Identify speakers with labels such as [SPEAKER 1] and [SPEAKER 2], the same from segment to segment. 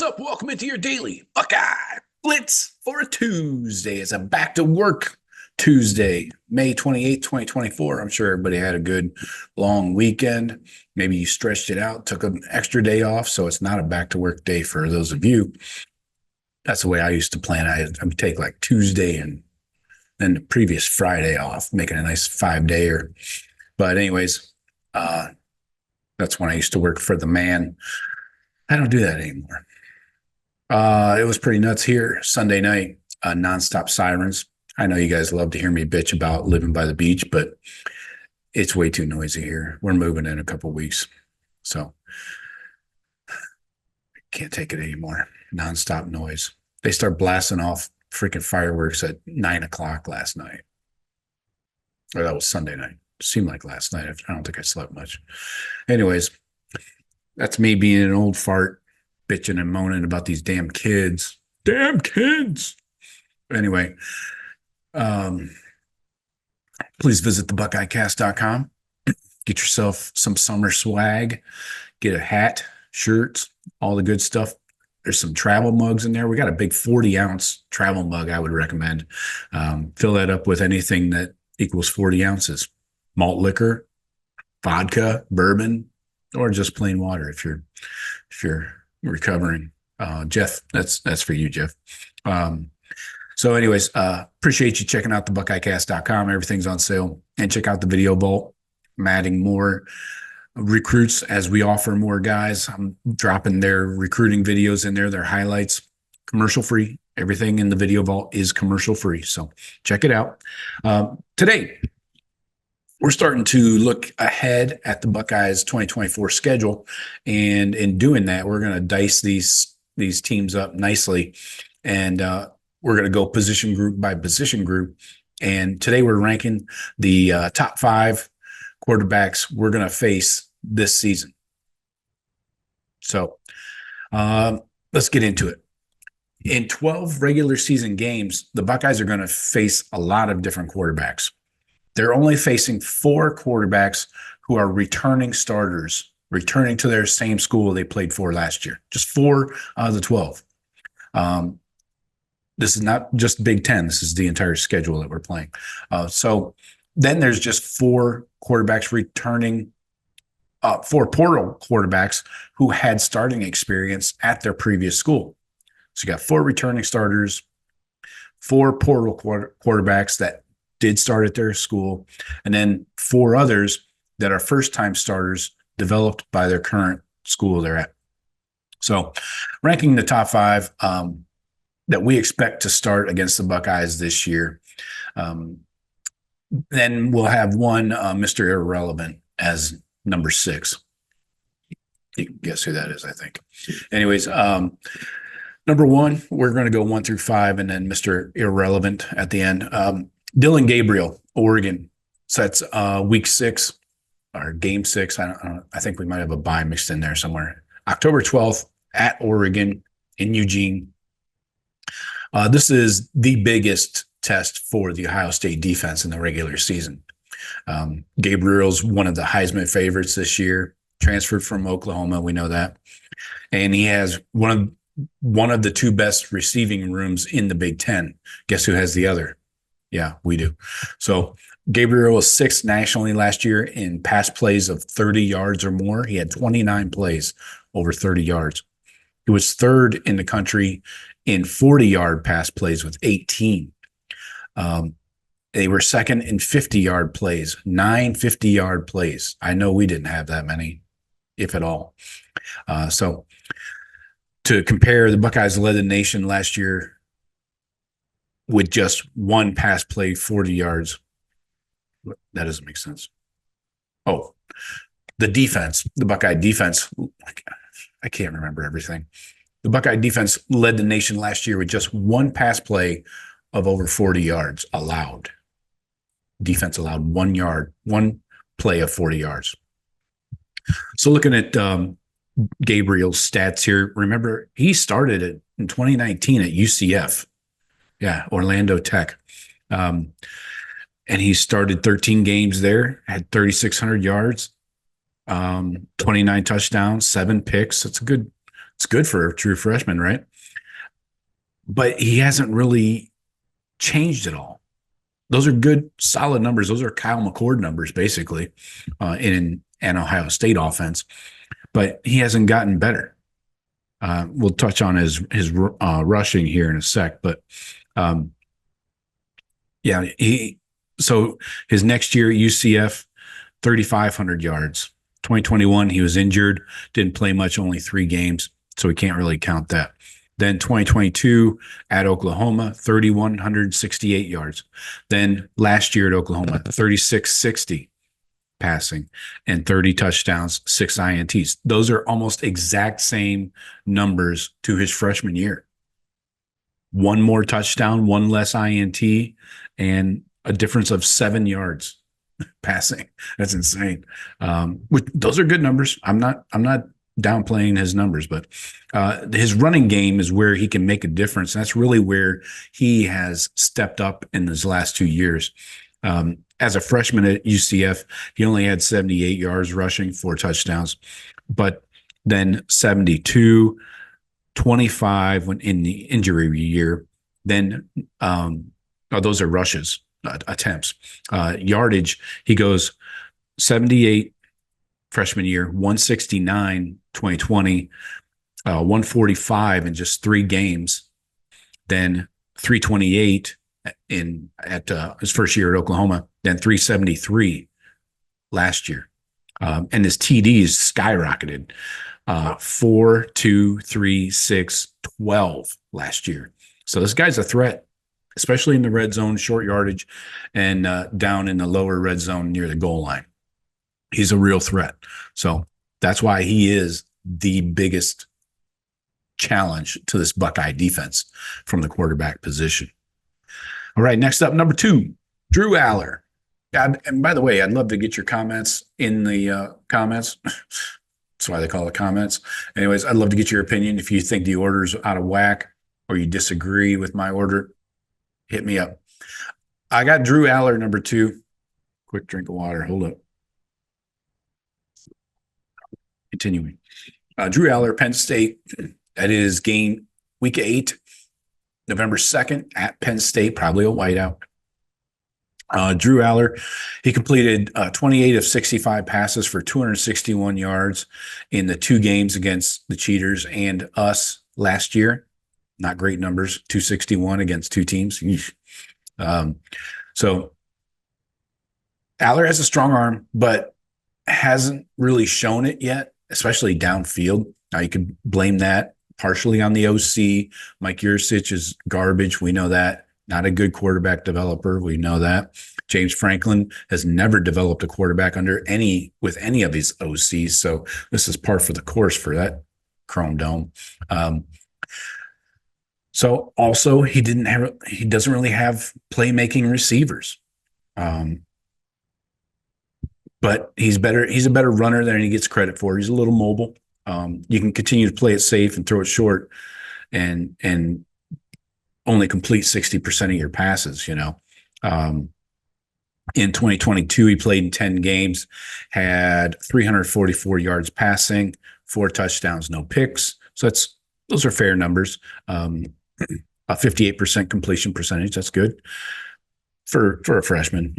[SPEAKER 1] up? Welcome into your daily Buckeye Blitz for a Tuesday. It's a back to work Tuesday, May 28th, 2024. I'm sure everybody had a good long weekend. Maybe you stretched it out, took an extra day off, so it's not a back to work day for those of you. That's the way I used to plan. I would take like Tuesday and then the previous Friday off, making a nice 5-dayer. But anyways, that's when I used to work for the man. I don't do that anymore. It was pretty nuts here Sunday night, nonstop sirens. I know you guys love to hear me bitch about living by the beach, but it's way too noisy here. We're moving in a couple weeks, so I can't take it anymore. Nonstop noise. They start blasting off freaking fireworks at 9 o'clock last night. Or that was Sunday night. It seemed like last night. I don't think I slept much. Anyways, that's me being an old fart, bitching and moaning about these damn kids. Damn kids. Anyway, please visit thebuckeyecast.com. Get yourself some summer swag. Get a hat, shirts, all the good stuff. There's some travel mugs in there. We got a big 40-ounce travel mug I would recommend. Fill that up with anything that equals 40 ounces. Malt liquor, vodka, bourbon, or just plain water if you're recovering. Jeff, that's for you, Jeff. So anyways, appreciate you checking out the buckeyecast.com. Everything's on sale. And check out the video vault. I'm adding more recruits as we offer more guys. I'm dropping their recruiting videos in there, their highlights, commercial free. Everything in the video vault is commercial free. So check it out. Today, we're starting to look ahead at the Buckeyes 2024 schedule. And in doing that, we're going to dice these teams up nicely. And we're going to go position group by position group. And today we're ranking the top 5 quarterbacks we're going to face this season. So let's get into it. In 12 regular season games, the Buckeyes are going to face a lot of different quarterbacks. They're only facing 4 quarterbacks who are returning starters, returning to their same school they played for last year. Just 4 out of the 12. This is not just Big Ten. This is the entire schedule that we're playing. So then there's just 4 quarterbacks returning, 4 portal quarterbacks who had starting experience at their previous school. So you got 4 returning starters, 4 portal quarterbacks that did start at their school, and then 4 others that are first-time starters developed by their current school they're at. So ranking the top 5 that we expect to start against the Buckeyes this year. Then we'll have one Mr. Irrelevant as number 6. You can guess who that is, I think. Anyways, number 1, we're going to go 1 through 5, and then Mr. Irrelevant at the end. Dylan Gabriel, Oregon. So that's week 6 or game 6. I think we might have a bye mixed in there somewhere. October 12th at Oregon in Eugene. This is the biggest test for the Ohio State defense in the regular season. Gabriel's one of the Heisman favorites this year, transferred from Oklahoma. We know that. And he has one of the 2 best receiving rooms in the Big Ten. Guess who has the other? Yeah, we do. So Gabriel was 6th nationally last year in pass plays of 30 yards or more. He had 29 plays over 30 yards. He was 3rd in the country in 40-yard pass plays with 18. They were 2nd in 50-yard plays, 9 50-yard plays. I know we didn't have that many, if at all. So to compare, the Buckeyes led the nation last year with just 1 pass play, 40 yards. That doesn't make sense. Oh, the defense, the Buckeye defense, I can't remember everything. The Buckeye defense led the nation last year with just 1 pass play of over 40 yards allowed. Defense allowed 1 play of 40 yards. So looking at Gabriel's stats here, remember he started it in 2019 at UCF. Yeah, Orlando Tech. And he started 13 games there, had 3,600 yards, 29 touchdowns, 7 picks. That's a good It's good for a true freshman, right? But he hasn't really changed at all. Those are good, solid numbers. Those are Kyle McCord numbers, basically, in an Ohio State offense. But he hasn't gotten better. We'll touch on his rushing here in a sec, but yeah, so his next year at UCF, 3,500 yards. 2021, he was injured, didn't play much, only 3 games, so we can't really count that. Then 2022 at Oklahoma, 3,168 yards. Then last year at Oklahoma, 3,660 passing and 30 touchdowns, 6 INTs. Those are almost exact same numbers to his freshman year. 1 more touchdown, 1 less INT, and a difference of 7 yards passing. That's insane. Those are good numbers. I'm not downplaying his numbers, but his running game is where he can make a difference. And that's really where he has stepped up in his last 2 years. As a freshman at UCF, he only had 78 yards rushing, 4 touchdowns, but then 72, 25 when in the injury year. Then those are rushes, attempts. Yardage, he goes 78 freshman year, 169 2020, 145 in just 3 games, then 328 at his first year at Oklahoma, then 373 last year. And his TDs skyrocketed, 4, 2, 3, 6, 12 last year. So this guy's a threat, especially in the red zone, short yardage, and down in the lower red zone near the goal line. He's a real threat. So that's why he is the biggest challenge to this Buckeye defense from the quarterback position. All right, next up, number 2, Drew Aller. And by the way, I'd love to get your comments in the comments. That's why they call it comments. Anyways, I'd love to get your opinion. If you think the order's out of whack or you disagree with my order, hit me up. I got Drew Aller, number 2. Quick drink of water. Hold up. Continuing. Drew Aller, Penn State. That is game week 8, November 2nd at Penn State, probably a whiteout. Drew Aller, he completed 28 of 65 passes for 261 yards in the 2 games against the Cheaters and us last year. Not great numbers, 261 against 2 teams. So Aller has a strong arm, but hasn't really shown it yet, especially downfield. Now you could blame that partially on the OC. Mike Yurcich is garbage. We know that. Not a good quarterback developer. We know that. James Franklin has never developed a quarterback with any of his OCs. So this is par for the course for that Chrome Dome. So also he doesn't really have playmaking receivers. But he's a better runner than he gets credit for. He's a little mobile. You can continue to play it safe and throw it short and only complete 60% of your passes, In 2022, he played in 10 games, had 344 yards passing, 4 touchdowns, no picks. So those are fair numbers. A 58% completion percentage. That's good for a freshman,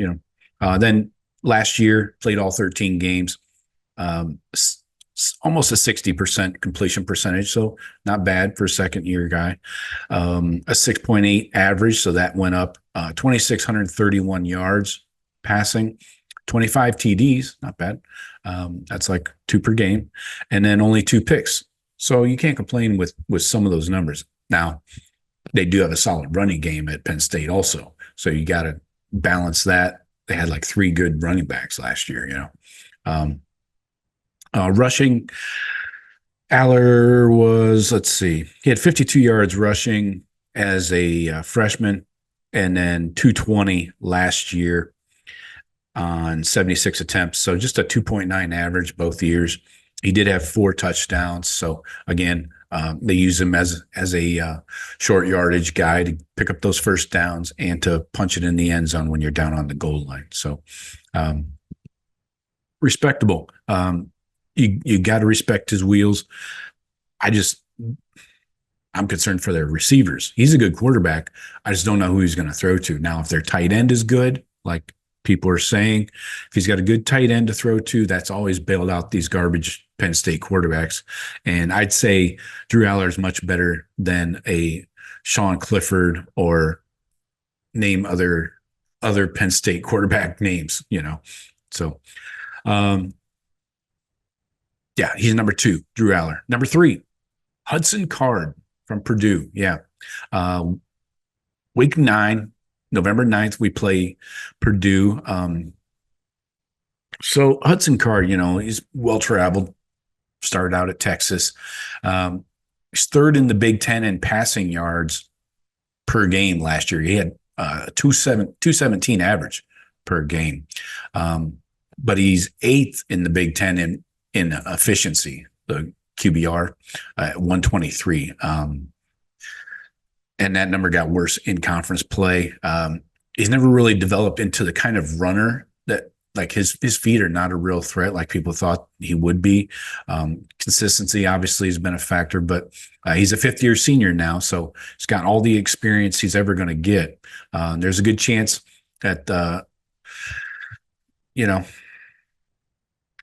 [SPEAKER 1] Then last year, played all 13 games, almost a 60% completion percentage, so not bad for a second-year guy. A 6.8 average, so that went up. 2,631 yards passing, 25 TDs, not bad. That's like 2 per game, and then only 2 picks. So you can't complain with some of those numbers. Now, they do have a solid running game at Penn State also, so you got to balance that. They had like 3 good running backs last year, Rushing, Aller was, he had 52 yards rushing as a freshman, and then 220 last year on 76 attempts. So just a 2.9 average both years. He did have 4 touchdowns. So again, they use him as a short yardage guy to pick up those first downs and to punch it in the end zone when you're down on the goal line. So respectable. You got to respect his wheels. I just I'm concerned for their receivers. He's a good quarterback. I just don't know who he's going to throw to. Now, if their tight end is good, like people are saying, if he's got a good tight end to throw to, that's always bailed out these garbage Penn State quarterbacks. And I'd say Drew Aller is much better than a Sean Clifford or name other Penn State quarterback names, So, yeah, he's number 2, Drew Aller. Number 3, Hudson Card from Purdue. Yeah. Week 9, November 9th, we play Purdue. So Hudson Card, he's well-traveled, started out at Texas. He's 3rd in the Big Ten in passing yards per game last year. He had 217 average per game. But he's 8th in the Big Ten in efficiency, the QBR, 123. And that number got worse in conference play. He's never really developed into the kind of runner that, like, his feet are not a real threat like people thought he would be. Consistency obviously has been a factor, but he's a 5th-year senior now, so he's got all the experience he's ever going to get. There's a good chance that,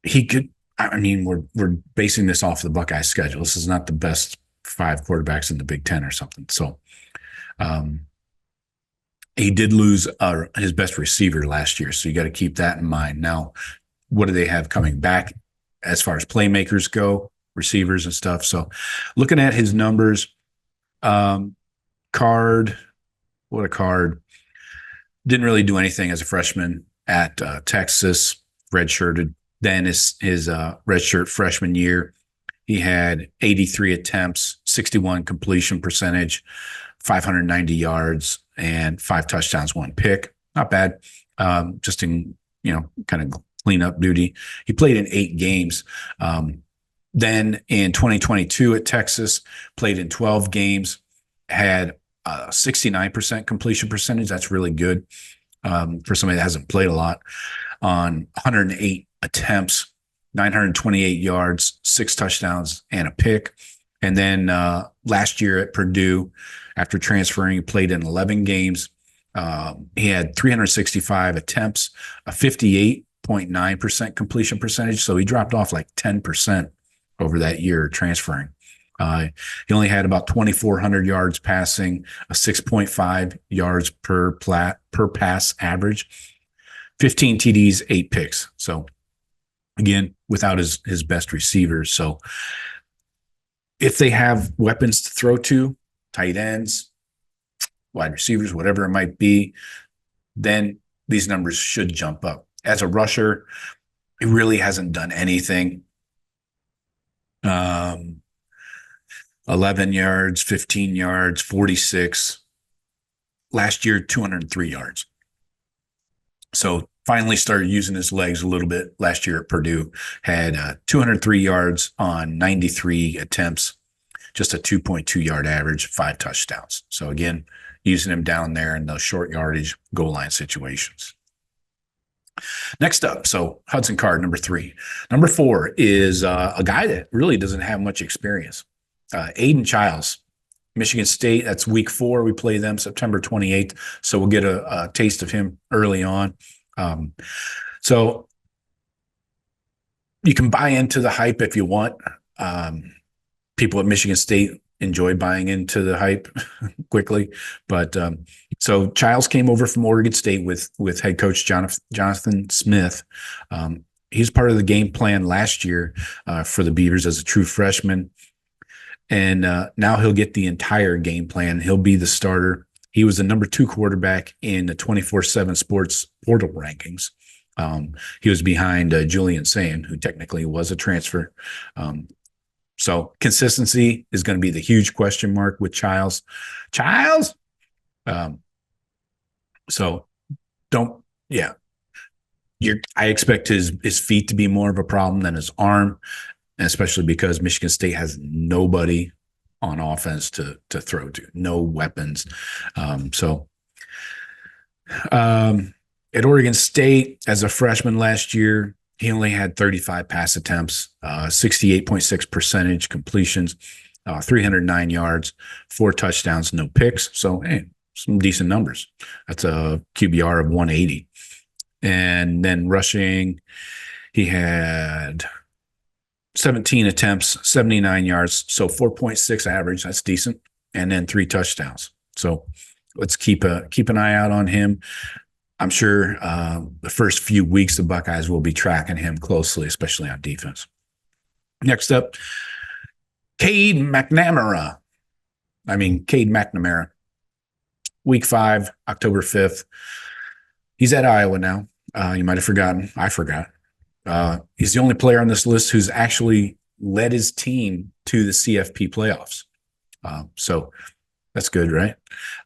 [SPEAKER 1] he could. I mean, we're basing this off the Buckeye schedule. This is not the best 5 quarterbacks in the Big Ten or something. So, he did lose his best receiver last year, so you got to keep that in mind. Now, what do they have coming back as far as playmakers go, receivers and stuff? So, looking at his numbers, Card, what a card! Didn't really do anything as a freshman at Texas, redshirted. Then his redshirt freshman year, he had 83 attempts, 61 completion percentage, 590 yards, and 5 touchdowns, 1 pick. Not bad. Just in, kind of cleanup duty. He played in 8 games. Then in 2022 at Texas, played in 12 games, had 69% completion percentage. That's really good for somebody that hasn't played a lot. On 108 attempts, 928 yards, 6 touchdowns, and a pick. And then last year at Purdue, after transferring, he played in 11 games. He had 365 attempts, a 58.9% completion percentage. So he dropped off like 10% over that year transferring. He only had about 2,400 yards passing, a 6.5 yards per pass average, 15 TDs, 8 picks. So again, without his best receivers. So if they have weapons to throw to, tight ends, wide receivers, whatever it might be, then these numbers should jump up. As a rusher, he really hasn't done anything. 11 yards, 15 yards, 46. Last year, 203 yards. So finally started using his legs a little bit last year at Purdue. Had 203 yards on 93 attempts, just a 2.2 yard average, 5 touchdowns. So again, using him down there in those short yardage goal line situations. Next up, so Hudson Card, number 3. Number 4 is a guy that really doesn't have much experience. Aiden Childs, Michigan State. That's week 4. We play them September 28th. So we'll get a taste of him early on. So you can buy into the hype if you want. People at Michigan State enjoy buying into the hype quickly. But so Childs came over from Oregon State with head coach Jonathan Smith. He's part of the game plan last year for the Beavers as a true freshman. And now he'll get the entire game plan. He'll be the starter. He was the number 2 quarterback in the 24/7 Sports portal rankings. He was behind Julian Sayin, who technically was a transfer. So consistency is going to be the huge question mark with Childs. So I expect his feet to be more of a problem than his arm, especially because Michigan State has nobody on offense to throw to, no weapons. At Oregon State, as a freshman last year, he only had 35 pass attempts, 68.6% completions, 309 yards, 4 touchdowns, no picks. So, hey, some decent numbers. That's a QBR of 180. And then rushing, he had 17 attempts, 79 yards. So 4.6 average. That's decent. And then 3 touchdowns. So let's keep an eye out on him. I'm sure the first few weeks the Buckeyes will be tracking him closely, especially on defense. Next up, Cade McNamara. Week 5, October 5th. He's at Iowa now. You might have forgotten. I forgot. He's the only player on this list who's actually led his team to the CFP playoffs. So that's good, right?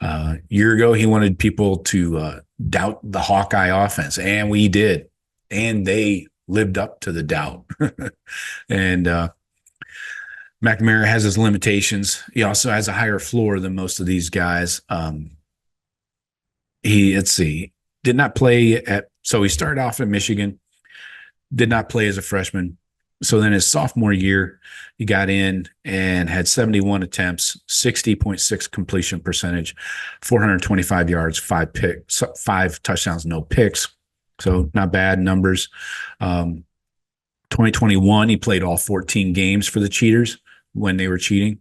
[SPEAKER 1] A year ago, he wanted people to doubt the Hawkeye offense, and we did. And they lived up to the doubt. And McNamara has his limitations. He also has a higher floor than most of these guys. Did not play so he started off at Michigan, did not play as a freshman. So then his sophomore year, he got in and had 71 attempts, 60.6 completion percentage, 425 yards, 5 touchdowns, no picks. So not bad numbers. 2021, he played all 14 games for the Cheaters when they were cheating.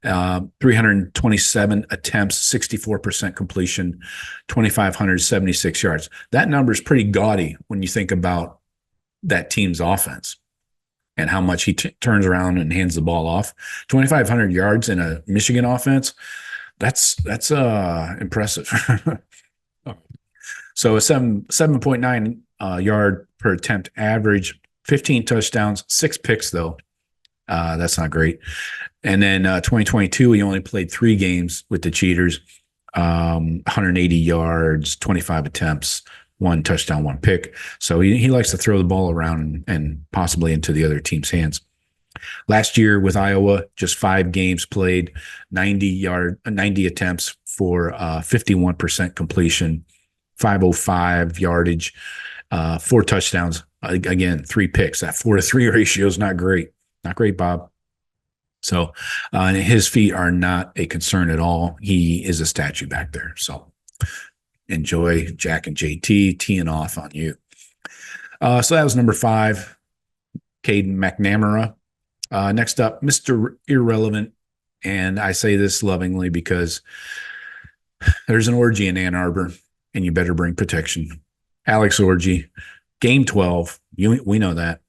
[SPEAKER 1] 327 attempts, 64% completion, 2,576 yards. That number is pretty gaudy when you think about that team's offense and how much he turns around and hands the ball off. 2,500 yards in a Michigan offense, that's impressive. So a 7.9 yard per attempt average, 15 touchdowns, 6 picks though. That's not great. And then 2022, he only played 3 games with the Cheaters, 180 yards, 25 attempts, 1 touchdown, 1 pick. So he likes to throw the ball around and possibly into the other team's hands. Last year with Iowa, just 5 games played, 90 attempts for 51% completion, 505 yardage, 4 touchdowns. Again, 3 picks. That 4-to-3 ratio is not great. Not great, Bob. So his feet are not a concern at all. He is a statue back there. So enjoy Jack and JT teeing off on you. So that was number 5, Cade McNamara. Next up, Mr. Irrelevant. And I say this lovingly because there's an orgy in Ann Arbor, and you better bring protection. Alex Orgy, game 12. We know that.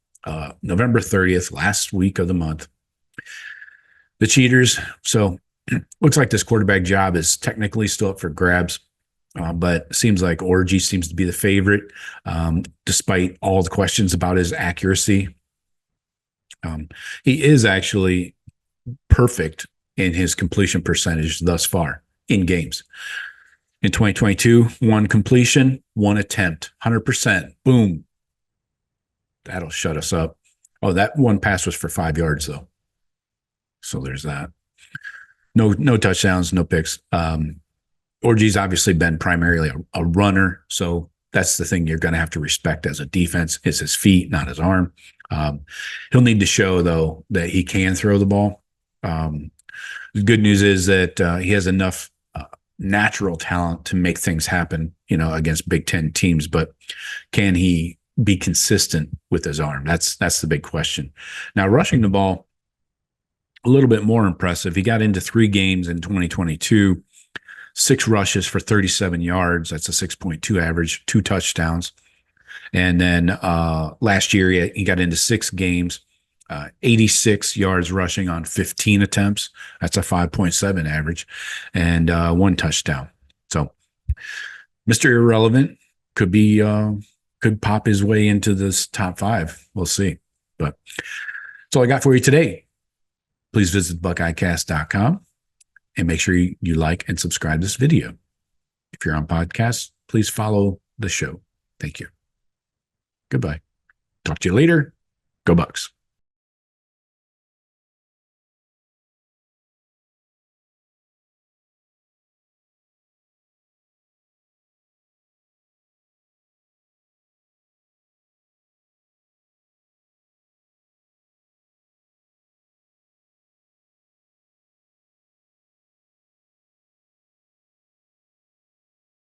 [SPEAKER 1] November 30th, last week of the month. The Cheaters. So looks like this quarterback job is technically still up for grabs, but it seems like Orgy seems to be the favorite, despite all the questions about his accuracy. He is actually perfect in his completion percentage thus far in games. In 2022, 1 completion, 1 attempt, 100%. Boom. That'll shut us up. Oh, that 1 pass was for 5 yards, though. So there's that. No touchdowns, no picks. Orgy's obviously been primarily a runner, so that's the thing you're going to have to respect as a defense is his feet, not his arm. He'll need to show, though, that he can throw the ball. The good news is that he has enough natural talent to make things happen, against Big Ten teams, but can he be consistent with his arm? That's the big question. Now, rushing the ball, a little bit more impressive. He got into 3 games in 2022, 6 rushes for 37 yards. That's a 6.2 average, 2 touchdowns. And then last year, he got into 6 games, 86 yards rushing on 15 attempts. That's a 5.7 average and 1 touchdown. So Mr. Irrelevant could pop his way into this top 5. We'll see. But that's all I got for you today. Please visit BuckeyeCast.com and make sure you like and subscribe this video. If you're on podcasts, please follow the show. Thank you. Goodbye. Talk to you later. Go Bucks.